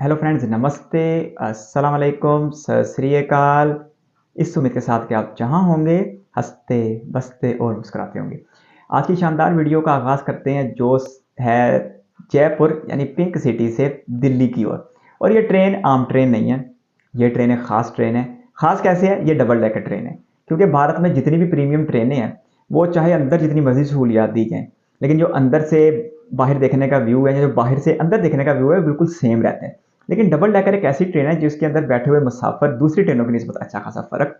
Hello friends, नमस्ते, अस्सलाम वालेकुम, सत श्री अकाल। इस उम्मीद के साथ कि आप जहाँ होंगे हंसते, बसते और मुस्कुराते होंगे। आज की शानदार वीडियो का आगाज़ करते हैं जो है जयपुर यानी पिंक सिटी से दिल्ली की ओर। और ये ट्रेन आम ट्रेन नहीं है, ये ट्रेन एक ख़ास ट्रेन है। ख़ास कैसे है? ये डबल डेकर ट्रेन है, क्योंकि भारत में जितनी भी प्रीमियम ट्रेनें हैं वो चाहे अंदर जितनी मर्जी सहूलियात दी जाएँ, लेकिन जो अंदर से बाहर देखने का व्यू है या जो बाहर से अंदर देखने का व्यू है बिल्कुल सेम रहते हैं। लेकिन डबल डेकर एक ऐसी ट्रेन है जिसके अंदर बैठे हुए मुसाफिर दूसरी ट्रेनों की निस्बत अच्छा खासा फ़र्क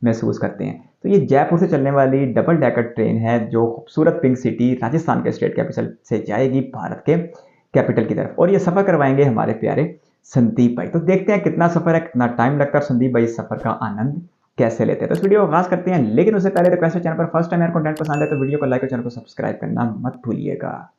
महसूस करते हैं। तो ये जयपुर से चलने वाली डबल डेकर ट्रेन है जो खूबसूरत पिंक सिटी राजस्थान के स्टेट कैपिटल से जाएगी भारत के कैपिटल की तरफ, और ये सफ़र करवाएंगे हमारे प्यारे संदीप भाई। तो देखते हैं कितना सफ़र है, कितना टाइम लगता है, संदीप भाई इस सफ़र का आनंद कैसे लेते हैं। तो इस वीडियो को आगाज़ करते हैं, लेकिन उससे पहले रिक्वेस्ट है, चैनल पर फर्स्ट टाइम यार कंटेंट पसंद है तो वीडियो को लाइक और चैनल को सब्सक्राइब करना मत भूलिएगा।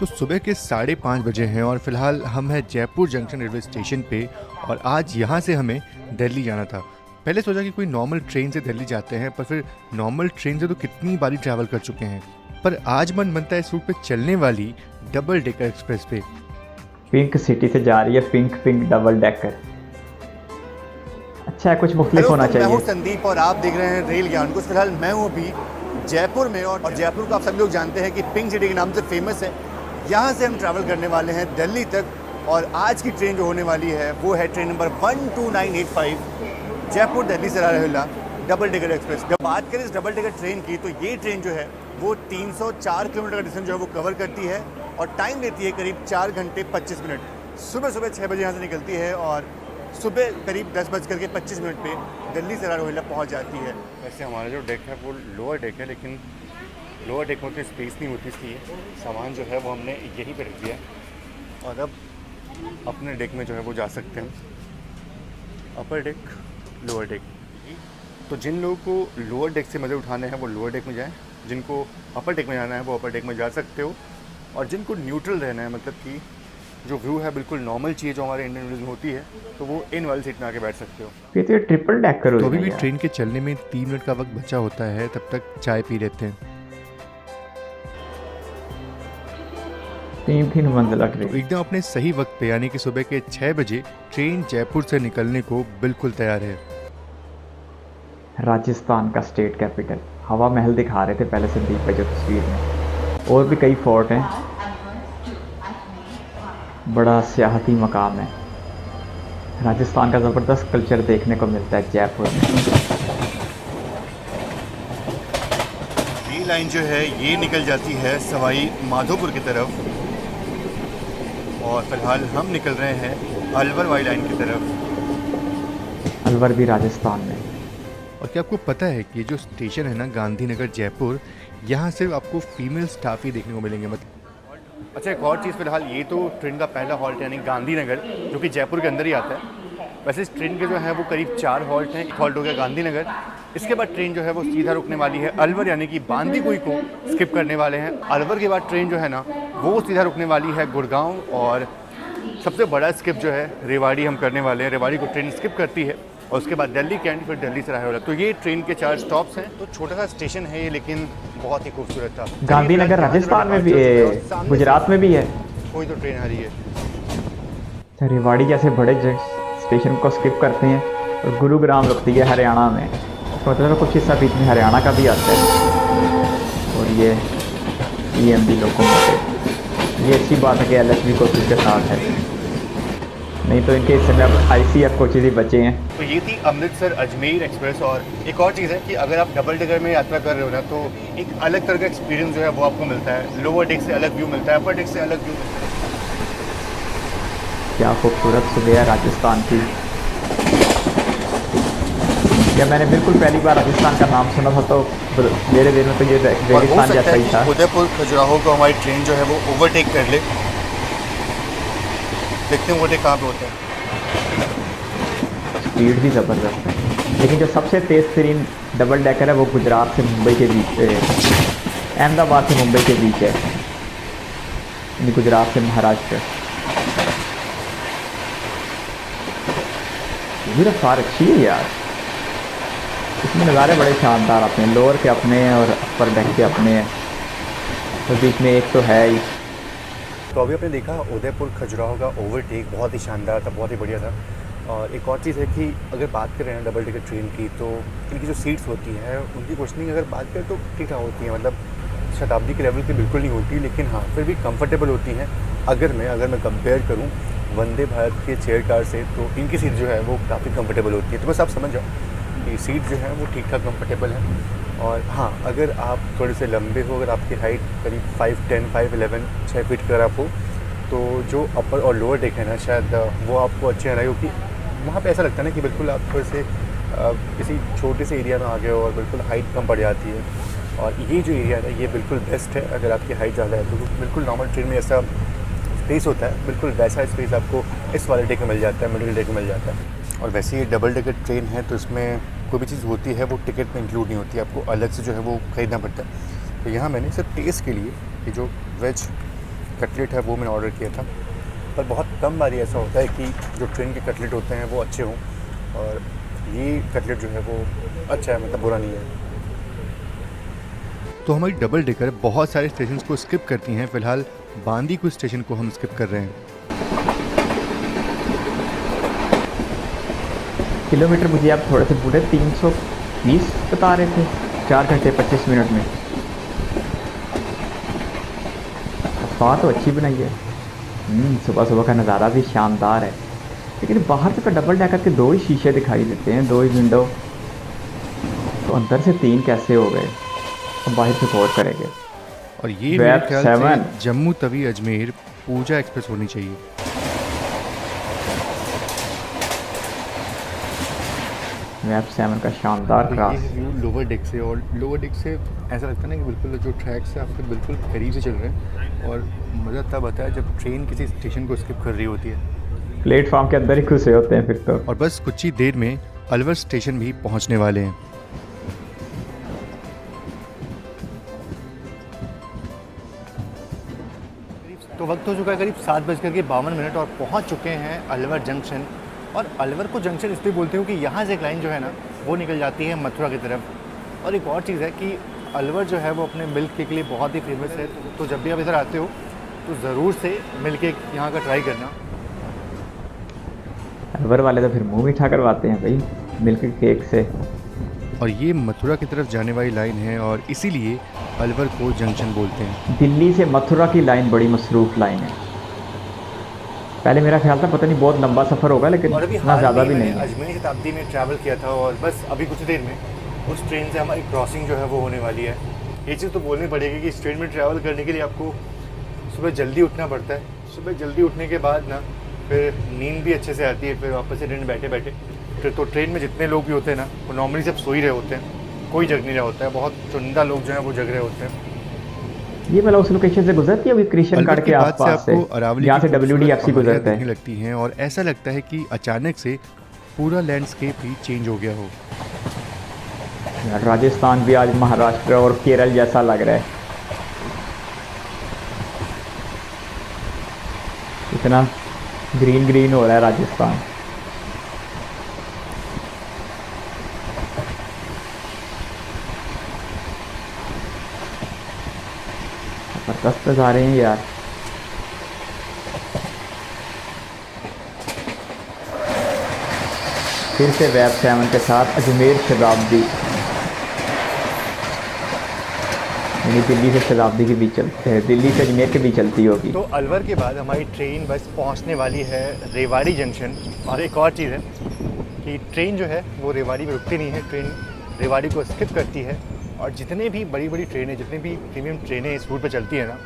तो सुबह के 5:30 बजे हैं और फिलहाल हम हैं जयपुर जंक्शन रेलवे स्टेशन पे। और आज यहाँ से हमें दिल्ली जाना था। पहले सोचा कि कोई नॉर्मल ट्रेन से दिल्ली जाते हैं, पर फिर नॉर्मल ट्रेन से तो कितनी बारी ट्रैवल कर चुके हैं। पर आज मन बनता है इस रूट पे चलने वाली डबल डेकर एक्सप्रेस पे। पिंक सिटी से जा रही है पिंक पिंक डबल डेकर। अच्छा है, कुछ मुख्तलिफ होना चाहिए। मैं हूँ संदीप और आप देख रहे हैं रेल ज्ञान कुछ। फिलहाल मैं हूँ अभी जयपुर में, और जयपुर को आप सभी लोग जानते हैं कि पिंक सिटी के नाम से फेमस है। यहाँ से हम ट्रैवल करने वाले हैं दिल्ली तक, और आज की ट्रेन जो होने वाली है वो है train number 12985 Jaipur Delhi Sarai Rohilla double decker express. जब बात करें इस डबल डेकर ट्रेन की, तो ये ट्रेन जो है वो 304 किलोमीटर का डिस्टेंस जो है वो कवर करती है और टाइम लेती है करीब 4 घंटे 25 मिनट। सुबह 6 बजे यहाँ से निकलती है और सुबह करीब 10:25 पे दिल्ली सराय रोहिल्ला पहुँच जाती है। वैसे हमारा जो डेक है वो लोअर डेक है, लेकिन लोअर डेक में उतनी स्पेस नहीं होती, इसलिए सामान जो है वो हमने यहीं पे रख दिया है। और अब अपने डेक में जो है वो जा सकते हैं, अपर डेक, लोअर डेक। तो जिन लोगों को लोअर डेक से मज़े उठाने हैं वो लोअर डेक में जाएं, जिनको अपर डेक में जाना है वो अपर डेक में जा सकते हो, और जिनको न्यूट्रल रहना है, मतलब कि जो व्यू है बिल्कुल नॉर्मल चीज़ जो हमारे इंडियन में होती है, तो वो इन वाली सीट में आके बैठ सकते हो। फिर तो ये ट्रिपल डेकर तो अभी भी ट्रेन के चलने में 3 मिनट का वक्त बचा होता है, तब तक चाय पी लेते हैं। 3 मंजिला तो ट्रेन। एकदम अपने सही वक्त पे, यानी कि सुबह के 6 बजे ट्रेन जयपुर से निकलने को बिल्कुल तैयार है। राजस्थान का स्टेट कैपिटल हवा महल दिखा रहे थे पहले संदीप भाई जो तस्वीर में, और भी कई फोर्ट हैं। बड़ा सियाहती मकाम है। राजस्थान का ज़बरदस्त कल्चर देखने को मिलता है जयपुर में। ये लाइन जो है ये निकल जाती है सवाई माधोपुर की तरफ, और फिलहाल हम निकल रहे हैं अलवर वाली लाइन की तरफ। अलवर भी राजस्थान में। और क्या आपको पता है कि ये जो स्टेशन है ना, गांधीनगर जयपुर, यहाँ सिर्फ आपको फीमेल स्टाफ ही देखने को मिलेंगे। मतलब अच्छा, एक और चीज़, फिलहाल ये तो ट्रेन का पहला हॉल्ट है यानी गांधीनगर, जो कि जयपुर के अंदर ही आता है। वैसे इस ट्रेन के जो है वो करीब 4 हॉल्ट हैं। एक हॉल्ट हो गया गांधीनगर, इसके बाद ट्रेन जो है वो सीधा रुकने वाली है अलवर, यानी कि बांदीकुई को स्किप करने वाले हैं। अलवर के बाद ट्रेन जो है ना वो सीधा रुकने वाली है गुड़गांव, और सबसे बड़ा स्किप जो है रेवाड़ी हम करने वाले हैं। रेवाड़ी को ट्रेन स्किप करती है और उसके बाद दिल्ली कैंट, फिर दिल्ली से रोहिल्ला। तो ये ट्रेन के 4 स्टॉप्स हैं। तो छोटा सा स्टेशन है ये, लेकिन बहुत ही खूबसूरत था। गांधीनगर राजस्थान में भी है, गुजरात में भी है। कोई तो ट्रेन आ रही है। रेवाड़ी जैसे बड़े स्टेशन को स्किप करते हैं और गुरुग्राम रुकती है हरियाणा में। तो मतलब कुछ हिस्सा बीच में हरियाणा का भी आता है। और ये EMB लोकोमोटिव, ये अच्छी बात है कि LHB कोचेज के साथ है, नहीं तो इनके हिस्से में अब ICF कोचेज ही बचे हैं। तो ये थी अमृतसर अजमेर एक्सप्रेस। और एक और चीज़ है कि अगर आप डबल डेकर में यात्रा कर रहे हो ना, तो एक अलग तरह का एक्सपीरियंस जो है वो आपको मिलता है। लोअर डेक से अलग व्यू मिलता है, अपर डेक से अलग व्यू मिलता है। क्या खूबसूरत सुबह है राजस्थान की। क्या मैंने बिल्कुल पहली बार राजस्थान का नाम सुना था तो मेरे दिल में तो ये रेगिस्तान जैसा ही था। उदयपुर खजुराहो को हमारी ट्रेन जो है वो ओवरटेक कर ले। देखते हैं ओवरटेक कहाँ पे होता है। स्पीड भी ज़बरदस्त है, लेकिन जो सबसे तेज़ तरीन डबल डेकर है वो गुजरात से मुंबई के बीच, अहमदाबाद से मुंबई के बीच है, यानी गुजरात से महाराष्ट्र। ये रफ्तार अच्छी है यार, इसमें नज़ारे बड़े शानदार आते हैं। लोअर के अपने हैं और अपर डेक के अपने हैं। तो बीच में एक तो है ही। तो अभी आपने देखा उदयपुर खजुराहो का ओवरटेक बहुत ही शानदार था, बहुत ही बढ़िया था। और एक और चीज़ है कि अगर बात करें ना डबल डेकर ट्रेन की, तो इनकी जो सीट्स होती हैं उनकी कुशनिंग अगर बात करें तो ठीक ठाक होती हैं, मतलब शताब्दी के लेवल की बिल्कुल नहीं होती, लेकिन हाँ फिर भी कंफर्टेबल होती हैं। अगर मैं कंपेयर करूँ वंदे भारत के चेयर कार से, तो इनकी सीट जो है वो काफ़ी कंफर्टेबल होती है। तो बस आप समझ जाओ कि सीट जो है वो ठीक ठाक कंफर्टेबल है। और हाँ, अगर आप थोड़े से लंबे हो, अगर आपकी हाइट करीब 5'10", 5'11", 6 फीट का अगर आप हो, तो जो अपर और लोअर डेक है ना, शायद वो आपको अच्छे आ रहा है, क्योंकि वहाँ पे ऐसा लगता है ना कि बिल्कुल आप थोड़े से किसी छोटे से एरिया में आ गए हो और बिल्कुल हाइट कम पड़ जाती है। और ये जो एरिया है ये बिल्कुल बेस्ट है अगर आपकी हाइट ज़्यादा है, तो बिल्कुल नॉर्मल ट्रेन में ऐसा स्पेस होता है, बिल्कुल वैसा स्पेस आपको इस वाले डेक में मिल जाता है, मिडिल डेक में मिल जाता है। और वैसे ये डबल डेकर ट्रेन है, तो इसमें कोई भी चीज़ होती है वो टिकट में इंक्लूड नहीं होती, आपको अलग से जो है वो ख़रीदना पड़ता है। तो यहाँ मैंने सिर्फ टेस्ट के लिए ये जो वेज कटलेट है वो मैंने ऑर्डर किया था। पर बहुत कम बार ऐसा होता है कि जो ट्रेन के कटलेट होते हैं वो अच्छे हों, और ये कटलेट जो है वो अच्छा है, मतलब बुरा नहीं है। तो हमारी डबल डेकर बहुत सारे स्टेशन को स्किप करती हैं। फ़िलहाल बांदीकुई स्टेशन को हम स्किप कर रहे हैं। किलोमीटर मुझे आप थोड़े से पूरे 320 बता रहे थे 4 घंटे 25 मिनट में। बात तो अच्छी बनाई है। सुबह सुबह का नज़ारा भी शानदार है, लेकिन बाहर से तो डबल डेकर के 2 ही शीशे दिखाई देते हैं, 2 ही विंडो, तो अंदर से 3 कैसे हो गए, हम बाहर से गौर करेंगे। और ये मेरे ख्याल से जम्मू तवी अजमेर पूजा एक्सप्रेस होनी चाहिए। वेब 7 का शानदार तो क्रॉस। ये व्यू लोअर डेक से, और लोअर डेक से ऐसा लगता है ना कि बिल्कुल जो ट्रैक्स है आपके बिल्कुल करीब से चल रहे हैं। और मज़ा तब आता है जब ट्रेन किसी स्टेशन को स्किप कर रही होती है, प्लेटफॉर्म के अंदर ही घुसे होते हैं फिर तो। और बस कुछ ही देर में अलवर स्टेशन भी पहुंचने वाले हैं। तो वक्त हो चुका है करीब 7:52 और पहुंच चुके हैं अलवर जंक्शन। और अलवर को जंक्शन इसलिए बोलते हूँ कि यहाँ से एक लाइन जो है ना वो निकल जाती है मथुरा की तरफ। और एक और चीज़ है कि अलवर जो है वो अपने मिल्क केक के लिए बहुत ही फेमस है, तो जब भी आप इधर आते हो तो ज़रूर से मिल्क केक यहाँ का ट्राई करना। अलवर वाले तो फिर मुंह मीठा करवाते हैं भाई मिल्क केक से। और ये मथुरा की तरफ जाने वाली लाइन है, और इसीलिए अलवर को जंक्शन बोलते हैं। दिल्ली से मथुरा की लाइन बड़ी मसरूफ़ लाइन है। पहले मेरा ख्याल था पता नहीं बहुत लंबा सफ़र होगा, लेकिन इतना ज़्यादा भी नहीं है। अजमेर शताब्दी में ट्रैवल किया था, और बस अभी कुछ देर में उस ट्रेन से हमारी क्रॉसिंग जो है वो होने वाली है। ये चीज़ तो बोलनी पड़ेगी कि इस ट्रेन में ट्रैवल करने के लिए आपको सुबह जल्दी उठना पड़ता है। सुबह जल्दी उठने के बाद ना फिर नींद भी अच्छे से आती है, फिर वापस से ट्रेन बैठे बैठे फिर तो ट्रेन में जितने लोग भी होते हैं ना वो नॉर्मली सब सो ही रहे होते हैं, कोई जग नहीं रहा होता है। बहुत चुनिंदा लोग जो हैं वो जग रहे होते हैं। ये वाला उस लोकेशन से गुजरती है अभी क्रिश्चियन कार्ड के आसपास से, यहाँ से WDFC गुजरता है। लगती हैं, और ऐसा लगता है कि अचानक से पूरा लैंडस्केप ही चेंज हो गया हो। यार राजस्थान भी आज महाराष्ट्र और केरल जैसा लग रहा है, इतना ग्रीन ग्रीन हो रहा है राजस्थान। जबरदस्त जा रहे हैं यार। फिर से वेब 7 के साथ अजमेर शताब्दी, यानी दिल्ली से शताब्दी के बीच चलते हैं, दिल्ली से अजमेर के बीच चलती होगी। तो अलवर के बाद हमारी ट्रेन बस पहुंचने वाली है रेवाड़ी जंक्शन। और एक और चीज़ है कि ट्रेन जो है वो रेवाड़ी में रुकती नहीं है, ट्रेन रेवाड़ी को स्किप करती है। और जितने भी बड़ी बड़ी ट्रेनें, जितने भी प्रीमियम ट्रेनें इस रूट पर चलती हैं ना,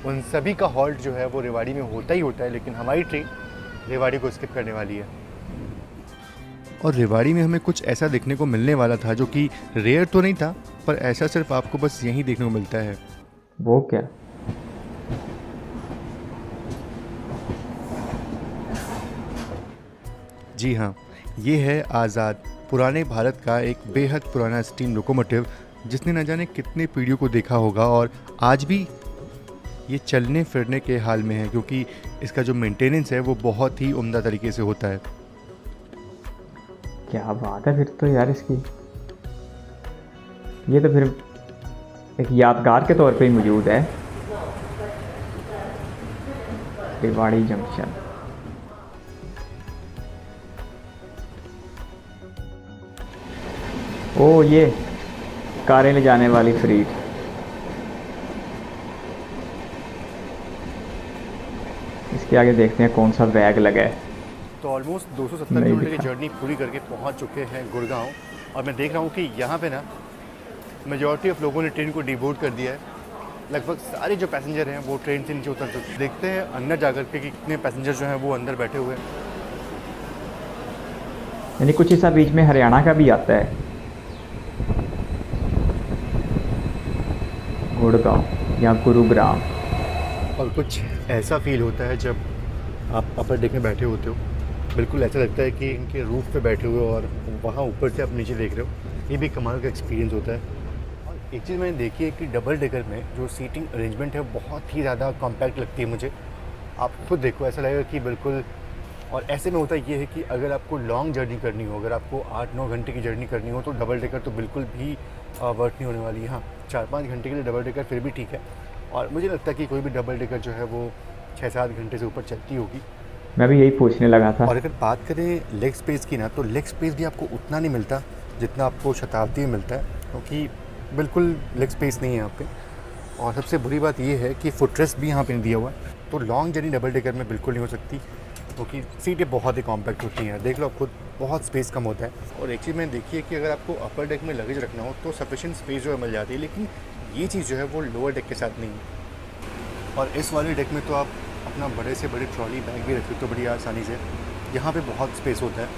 उन सभी का हॉल्ट जो है वो रेवाड़ी में होता ही होता है। लेकिन हमारी ट्रेन रेवाड़ी को स्किप करने वाली है। और रेवाड़ी में हमें कुछ ऐसा देखने को मिलने वाला था जो कि रेयर तो नहीं था, पर ऐसा सिर्फ आपको बस यहीं देखने को मिलता है। वो क्या? जी हाँ, ये है आज़ाद, पुराने भारत का एक बेहद पुराना स्टीम लोकोमोटिव, जिसने न जाने कितने पीढ़ियों को देखा होगा। और आज भी ये चलने फिरने के हाल में है, क्योंकि इसका जो मेंटेनेंस है वो बहुत ही उम्दा तरीके से होता है। क्या बात है फिर तो यार इसकी, ये तो फिर एक यादगार के तौर पे ही मौजूद है। रेवाड़ी जंक्शन। ओ ये कारें ले जाने वाली फ्रीट। इसके आगे देखते हैं कौन सा बैग लगा है। तो ऑलमोस्ट 270 नहीं किलोमीटर की दिखा। जर्नी पूरी करके पहुंच चुके हैं गुड़गांव, और मैं देख रहा हूं कि यहाँ पे ना मेजॉरिटी ऑफ लोगों ने ट्रेन को डिबोर्ड कर दिया है। लगभग सारे जो पैसेंजर हैं वो ट्रेन से नीचे उतर चुके हैं। देखते हैं अंदर जाकर के कि कितने पैसेंजर जो हैं वो अंदर बैठे हुए हैं। यानी कुछ हिस्सा बीच में हरियाणा का भी आता है, गुड़गांव या गुरुग्राम। और कुछ ऐसा फील होता है जब आप अपर डेक में बैठे होते हो, बिल्कुल ऐसा लगता है कि इनके रूफ पे बैठे हुए हो और वहाँ ऊपर से आप नीचे देख रहे हो। ये भी कमाल का एक्सपीरियंस होता है। और एक चीज़ मैंने देखी है कि डबल डेकर में जो सीटिंग अरेंजमेंट है बहुत ही ज़्यादा कॉम्पैक्ट लगती है मुझे। आप खुद देखो, ऐसा लगेगा कि बिल्कुल। और ऐसे में होता ये है कि अगर आपको लॉन्ग जर्नी करनी हो, अगर आपको 8-9 घंटे की जर्नी करनी हो, तो डबल डेकर तो बिल्कुल भी वर्थ नहीं होने वाली। हाँ, 4-5 घंटे के लिए डबल डेकर फिर भी ठीक है, और मुझे लगता है कि कोई भी डबल डेकर जो है वो 6-7 घंटे से ऊपर चलती होगी। मैं भी यही पूछने लगा था। और अगर बात करें लेग स्पेस की ना, तो लेग स्पेस भी आपको उतना नहीं मिलता जितना आपको शताब्दी में मिलता है, क्योंकि बिल्कुल लेग स्पेस नहीं है यहाँ पे। और सबसे बुरी बात ये है कि फुटरेस्ट भी यहाँ पे नहीं दिया हुआ है, तो लॉन्ग जर्नी डबल डेकर में बिल्कुल नहीं हो सकती, क्योंकि सीटें बहुत ही कॉम्पैक्ट होती हैं। देख लो आप खुद, बहुत स्पेस कम होता है। और एक चीज़ मैंने देखी है कि अगर आपको अपर डेक में लगेज रखना हो तो सफिशिएंट स्पेस जो है मिल जाती है, लेकिन ये चीज़ जो है वो लोअर डेक के साथ नहीं है। और इस वाले डेक में तो आप अपना बड़े से बड़े ट्रॉली बैग भी रख सकते हो बड़ी आसानी से, यहाँ पे बहुत स्पेस होता है।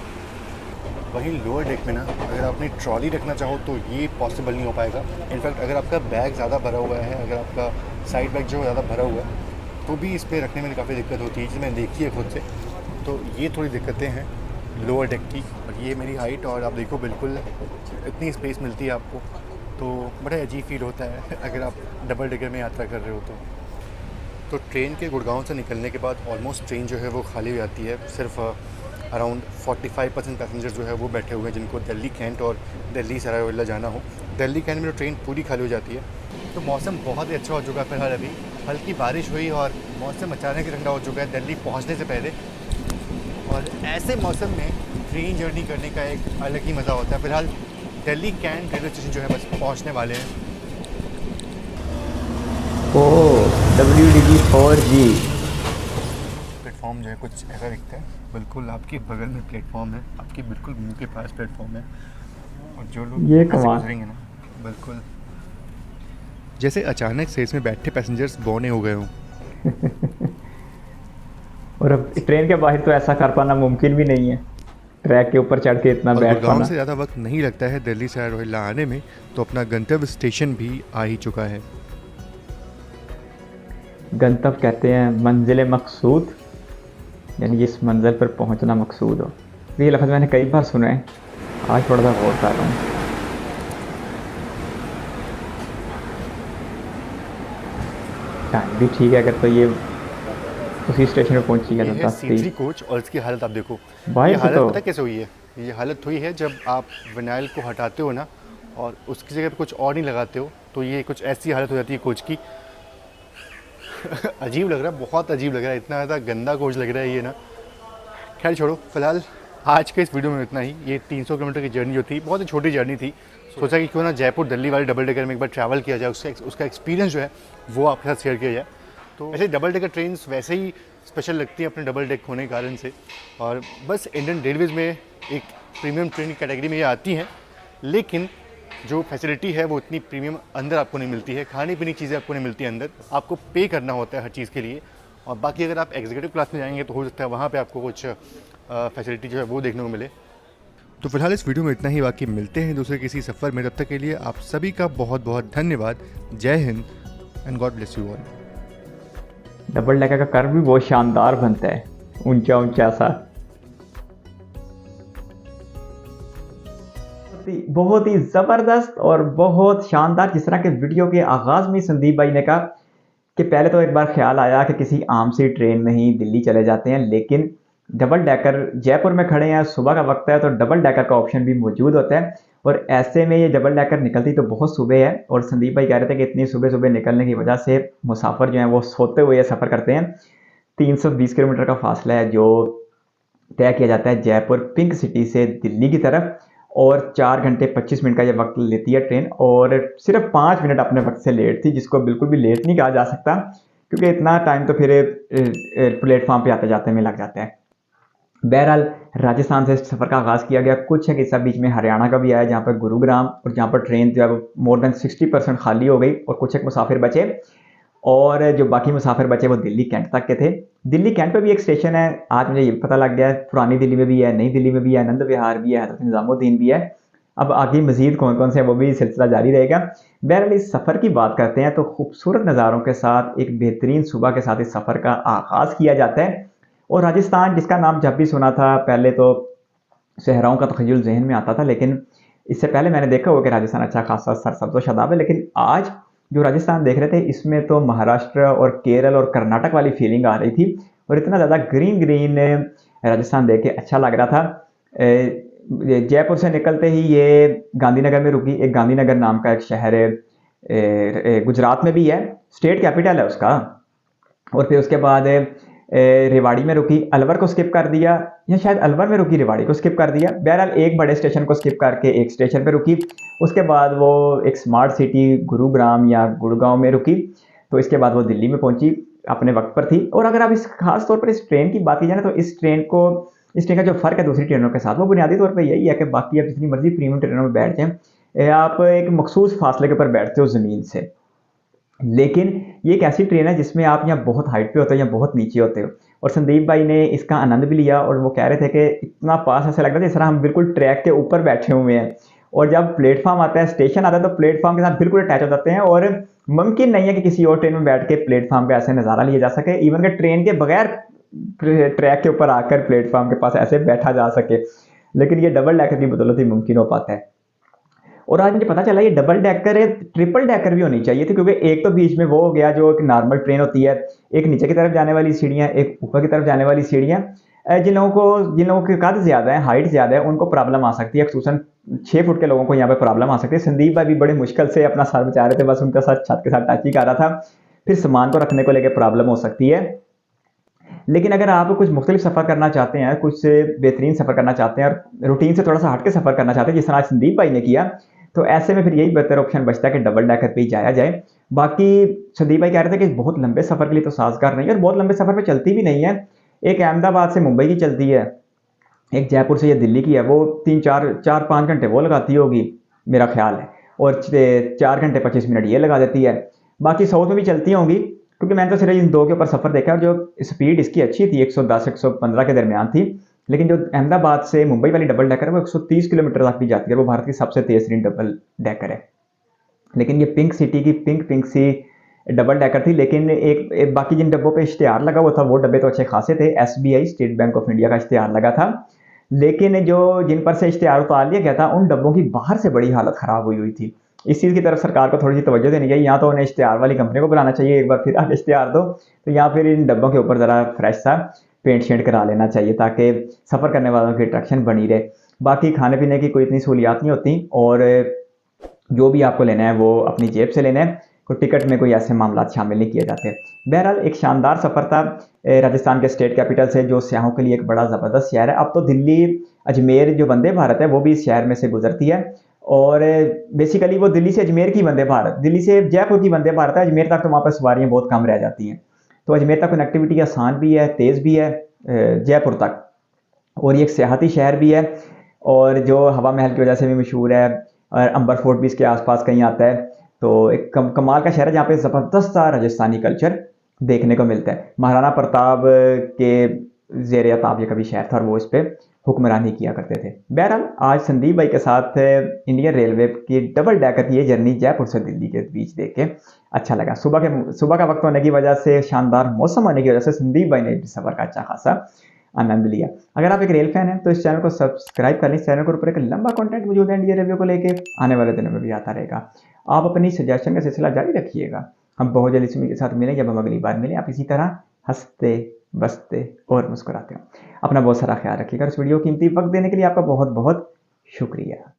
वहीं लोअर डेक में ना, अगर आप अपनी ट्रॉली रखना चाहो तो ये पॉसिबल नहीं हो पाएगा। इनफैक्ट अगर आपका बैग ज़्यादा भरा हुआ है, अगर आपका साइड बैग जो ज़्यादा भरा हुआ है, तो भी इस पर रखने में काफ़ी दिक्कत होती है, जिसे मैंने देखी है खुद से। तो ये थोड़ी दिक्कतें हैं लोअर डेक की। और ये मेरी हाइट, और आप देखो बिल्कुल इतनी स्पेस मिलती है आपको, तो बड़ा अजीब फील होता है अगर आप डबल डेकर में यात्रा कर रहे हो तो ट्रेन के गुड़गांव से निकलने के बाद ऑलमोस्ट ट्रेन जो है वो खाली हो जाती है। सिर्फ अराउंड 45% पैसेंजर जो है वो बैठे हुए हैं जिनको दिल्ली कैंट और दिल्ली सरायरोला जाना हो। दिल्ली कैंट में तो ट्रेन पूरी खाली हो जाती है। तो मौसम बहुत ही अच्छा हो चुका है फिलहाल। अभी हल्की बारिश हुई और मौसम अचानक ठंडा हो चुका है दिल्ली पहुंचने से पहले। और ऐसे मौसम में ट्रेन जर्नी करने का एक अलग ही मज़ा होता है। फिलहाल दिल्ली कैंट रेलवे स्टेशन जो है बस पहुँचने वाले हैं। ओह, WDG4G। प्लेटफॉर्म जो है कुछ ऐसा दिखता है, बिल्कुल आपके बगल में प्लेटफॉर्म है, आपके बिल्कुल मुंह के पास प्लेटफॉर्म है। और जो लोग ये यहाँ से कमाल। गुजरेंगे ना, बिल्कुल जैसे अचानक से इसमें बैठे पैसेंजर्स बौने हो गए हों। और अब ट्रेन के बाहर तो ऐसा कर पाना मुमकिन भी नहीं है, ट्रैक के ऊपर चढ़ के इतना और बैठ गुड़गांव पाना। से ज़्यादा वक्त नहीं लगता है दिल्ली से रोहिल्ला आने में, तो अपना गंतव्य स्टेशन भी आ ही चुका है। गंतव्य कहते हैं मंजिल मकसूद, यानी जिस मंजिल पर पहुंचना मकसूद हो। ये लफ्ज़ मैंने कई बार सुना है, आज थोड़ा सा गौर कर रहा हूँ। टाइम भी ठीक है, अगर तो ये उसी स्टेशन पर पहुंची ये है है तो C3 कोच, और इसकी हालत आप देखो। बाहर ये से हालत तो पता है कैसे हुई है? ये हालत हुई है जब आप विनाइल को हटाते हो ना, और उसकी जगह पे कुछ और नहीं लगाते हो, तो ये कुछ ऐसी हालत हो जाती है कोच की। अजीब लग रहा है, बहुत अजीब लग रहा है, इतना ज़्यादा गंदा कोच लग रहा है ये ना। खैर छोड़ो, फिलहाल आज के इस वीडियो में इतना ही। ये 300 किलोमीटर की जर्नी जो थी, बहुत ही छोटी जर्नी थी। सोचा कि क्यों ना जयपुर दिल्ली वाले डबल डेकर में एक बार ट्रैवल किया जाए, उसका एक्सपीरियंस जो है वो आपके साथ शेयर किया जाए। तो ऐसे डबल डेकर ट्रेन वैसे ही स्पेशल लगती हैं अपने डबल डेक होने के कारण से। और बस इंडियन रेलवेज़ में एक प्रीमियम ट्रेन की कैटेगरी में ये आती हैं, लेकिन जो फैसिलिटी है वो इतनी प्रीमियम अंदर आपको नहीं मिलती है। खाने पीने की चीज़ें आपको नहीं मिलती अंदर, आपको पे करना होता है हर चीज़ के लिए। और बाकी अगर आप एग्जीक्यूटिव क्लास में जाएंगे तो हो सकता है वहाँ पे आपको कुछ फैसिलिटी जो है वो देखने को मिले। तो फिलहाल इस वीडियो में इतना ही। बाकी मिलते हैं दूसरे किसी सफ़र में, तब तक के लिए आप सभी का बहुत बहुत धन्यवाद। जय Hind and God bless you all. Double decker का कर्व भी बहुत शानदार बनता है, ऊंचा ऊंचा सा, बहुत ही ज़बरदस्त और बहुत शानदार। जिस तरह के वीडियो के आगाज़ में संदीप भाई ने कहा कि पहले तो एक बार ख्याल आया कि किसी आम सी ट्रेन में ही दिल्ली चले जाते हैं, लेकिन डबल डेकर जयपुर में खड़े हैं, सुबह का वक्त है, तो डबल डेकर का ऑप्शन भी मौजूद होता है। और ऐसे में ये डबल डेकर निकलती तो बहुत सुबह है, और संदीप भाई कह रहे थे कि इतनी सुबह सुबह निकलने की वजह से मुसाफिर जो हैं वो सोते हुए सफ़र करते हैं। 320 किलोमीटर का फासला है जो तय किया जाता है जयपुर पिंक सिटी से दिल्ली की तरफ, और 4 घंटे 25 मिनट का ये वक्त लेती है ट्रेन, और सिर्फ 5 मिनट अपने वक्त से लेट थी, जिसको बिल्कुल भी लेट नहीं कहा जा सकता क्योंकि इतना टाइम तो फिर प्लेटफॉर्म पे आते जाते में लग जाता है। बहरहाल राजस्थान से सफ़र का आगाज़ किया गया। कुछ है कि सब बीच में हरियाणा का भी आया जहाँ पर गुरुग्राम, और जहाँ पर ट्रेन जो है वो मोर देन 60% खाली हो गई और कुछ एक मुसाफिर बचे, और जो बाकी मुसाफिर बचे वो दिल्ली कैंट तक के थे। दिल्ली कैंट पे भी एक स्टेशन है, आज मुझे ये पता लग गया है, पुरानी दिल्ली में भी है, नई दिल्ली में भी है, नंद विहार भी है, हज़रत निज़ामुद्दीन भी है। अब आगे मजीद कौन कौन से है वो भी सिलसिला जारी रहेगा। बहरहाल इस सफ़र की बात करते हैं तो खूबसूरत नज़ारों के साथ एक बेहतरीन सुबह के साथ इस सफ़र का आगाज़ किया जाता है। और राजस्थान जिसका नाम जब भी सुना था पहले तो सहराओं का तख़य्युल ज़हन में आता था, लेकिन इससे पहले मैंने देखा हुआ कि राजस्थान अच्छा खासा सरसब्ज़ व शादाब है, लेकिन आज जो राजस्थान देख रहे थे इसमें तो महाराष्ट्र और केरल और कर्नाटक वाली फीलिंग आ रही थी, और इतना ज़्यादा ग्रीन ग्रीन राजस्थान देख के अच्छा लग रहा था। जयपुर से निकलते ही ये गांधीनगर में रुकी। एक गांधीनगर नाम का एक शहर है, गुजरात में भी है, स्टेट कैपिटल है उसका। और फिर उसके बाद रेवाड़ी में रुकी, अलवर को स्किप कर दिया, या शायद अलवर में रुकी, रेवाड़ी को स्किप कर दिया। बहरहाल एक बड़े स्टेशन को स्किप करके एक स्टेशन पे रुकी। उसके बाद वो एक स्मार्ट सिटी गुरुग्राम या गुड़गांव में रुकी। तो इसके बाद वो दिल्ली में पहुंची, अपने वक्त पर थी। और अगर आप इस खास तौर पर इस ट्रेन की बात की जाए तो इस ट्रेन का जो फ़र्क है दूसरी ट्रेनों के साथ वो बुनियादी तौर पर यही है कि बाकी आप जितनी मर्जी प्रीमियम ट्रेनों में बैठ जाएँ, आप एक मखसूस फासले के ऊपर बैठते हो ज़मीन से, लेकिन ये एक ऐसी ट्रेन है जिसमें आप यहाँ बहुत हाइट पे होते हो या बहुत नीचे होते हो। और संदीप भाई ने इसका आनंद भी लिया, और वो कह रहे थे कि इतना पास ऐसा लग रहा था जिस तरह हम बिल्कुल ट्रैक के ऊपर बैठे हुए हैं। और जब प्लेटफॉर्म आता है, स्टेशन आता है, तो प्लेटफॉर्म के साथ बिल्कुल अटैच हो जाते हैं, और मुमकिन नहीं है कि किसी और ट्रेन में बैठ के प्लेटफॉर्म का ऐसे नज़ारा लिया जा सके, इवन कि ट्रेन के बगैर ट्रैक के ऊपर आकर प्लेटफॉर्म के पास ऐसे बैठा जा सके, लेकिन ये डबल डेकर की बदौलत ही मुमकिन हो पाता है। और आज मुझे पता चला ये डबल डेकर है, ट्रिपल डेकर भी होनी चाहिए थी, क्योंकि एक तो बीच में वो हो गया जो एक नॉर्मल ट्रेन होती है, एक नीचे की तरफ जाने वाली सीढ़ियाँ, एक ऊपर की तरफ जाने वाली सीढ़ियाँ। जिन लोगों के कद ज़्यादा है, हाइट ज़्यादा है, उनको प्रॉब्लम आ सकती है। खसूसन 6 फुट के लोगों को यहाँ पे प्रॉब्लम आ सकती है। संदीप भाई भी बड़े मुश्किल से अपना सर बचा रहे थे, बस उनका सर छत के साथ टच ही कर रहा था। फिर सामान को रखने को लेकर प्रॉब्लम हो सकती है। लेकिन अगर आप कुछ मुख्तलिफ सफ़र करना चाहते हैं, कुछ बेहतरीन सफ़र करना चाहते हैं, और रूटीन से थोड़ा सा हट के सफ़र करना चाहते हैं जिस तरह आज संदीप भाई ने किया, तो ऐसे में फिर यही बेहतर ऑप्शन बचता है कि डबल डेकर पे ही जाया जाए। बाकी संदीप भाई कह रहे थे कि बहुत लंबे सफ़र के लिए तो साजगार नहीं है, और बहुत लंबे सफ़र पे चलती भी नहीं है। एक अहमदाबाद से मुंबई की चलती है, एक जयपुर से ये दिल्ली की है, वो 3-4-5 घंटे वो लगाती होगी मेरा ख्याल है, और 4 घंटे 25 मिनट ये लगा देती है। बाकी साउथ में भी चलती होंगी, क्योंकि मैंने तो सिर्फ इन दो के ऊपर सफ़र देखा है, और जो स्पीड इसकी अच्छी थी 110-115 के दरमियान थी। लेकिन जो अहमदाबाद से मुंबई वाली डबल डेकर है वो 130 किलोमीटर तक भी जाती है, वो भारत की सबसे तेज़ डबल डेकर है। लेकिन ये पिंक सिटी की पिंक सी डबल डेकर थी। लेकिन एक बाकी जिन डब्बों पे इश्तिहार लगा हुआ था वो डब्बे तो अच्छे खासे थे, SBI state bank of India का इश्तिहार लगा था। लेकिन जो जिन पर से इश्तिहार उतार लिया गया था उन डब्बों की बाहर से बड़ी हालत ख़राब हुई थी। इस चीज़ की तरफ सरकार को थोड़ी सी तवज्जो देनी चाहिए। यहाँ तो उन्हें इश्तिहार वाली कंपनी को बुलाना चाहिए, एक बार फिर आप इश्तिहार दो, तो या फिर इन डब्बों के ऊपर ज़रा फ्रेश सा पेंट शेंट करा लेना चाहिए, ताकि सफ़र करने वालों की अट्रैक्शन बनी रहे। बाकी खाने पीने की कोई इतनी सहूलियात नहीं होती, और जो भी आपको लेना है वो अपनी जेब से लेना है, कोई टिकट में कोई ऐसे मामला शामिल नहीं किए जाते। बहरहाल एक शानदार सफ़र था राजस्थान के स्टेट कैपिटल से, जो सियाहों के लिए एक बड़ा ज़बरदस्त शहर है। अब तो दिल्ली अजमेर जो वंदे भारत है वो भी इस शहर में से गुजरती है, और बेसिकली वो दिल्ली से अजमेर की वंदे भारत, दिल्ली से जयपुर की वंदे भारत है। अजमेर तक तो वहाँ पर सवारियाँ बहुत कम रह जाती हैं, तो अजमेर तक कनेक्टिविटी आसान भी है, तेज़ भी है जयपुर तक, और ये एक सियाहती शहर भी है, और जो हवा महल की वजह से भी मशहूर है, और अंबर फोर्ट भी इसके आसपास कहीं आता है। तो एक कमाल का शहर है जहाँ पे ज़बरदस्त सा राजस्थानी कल्चर देखने को मिलता है। महाराणा प्रताप के ज़ेर अताब ये कभी शहर था, और वो इस पर हुक्मरानी किया करते थे। बहरहाल आज संदीप भाई के साथ इंडियन रेलवे की डबल डेकर की ये जर्नी जयपुर से दिल्ली के बीच देख के अच्छा लगा। सुबह का वक्त होने की वजह से, शानदार मौसम होने की वजह से संदीप भाई ने सफ़र का अच्छा खासा आनंद लिया। अगर आप एक रेल फैन हैं तो इस चैनल को सब्सक्राइब कर लें। इस चैनल के ऊपर एक लंबा कंटेंट मौजूद है इंडियन रेलवे को लेके, आने वाले दिनों में भी आता रहेगा। आप अपनी सजेशन का सिलसिला जारी रखिएगा। हम बहुत जल्दी इसी के साथ मिलें, जब हम अगली बार मिलें आप इसी तरह हंसते बसते और मुस्कुराते हो। अपना बहुत सारा ख्याल रखिएगा। इस वीडियो कीमती वक्त देने के लिए आपका बहुत बहुत शुक्रिया।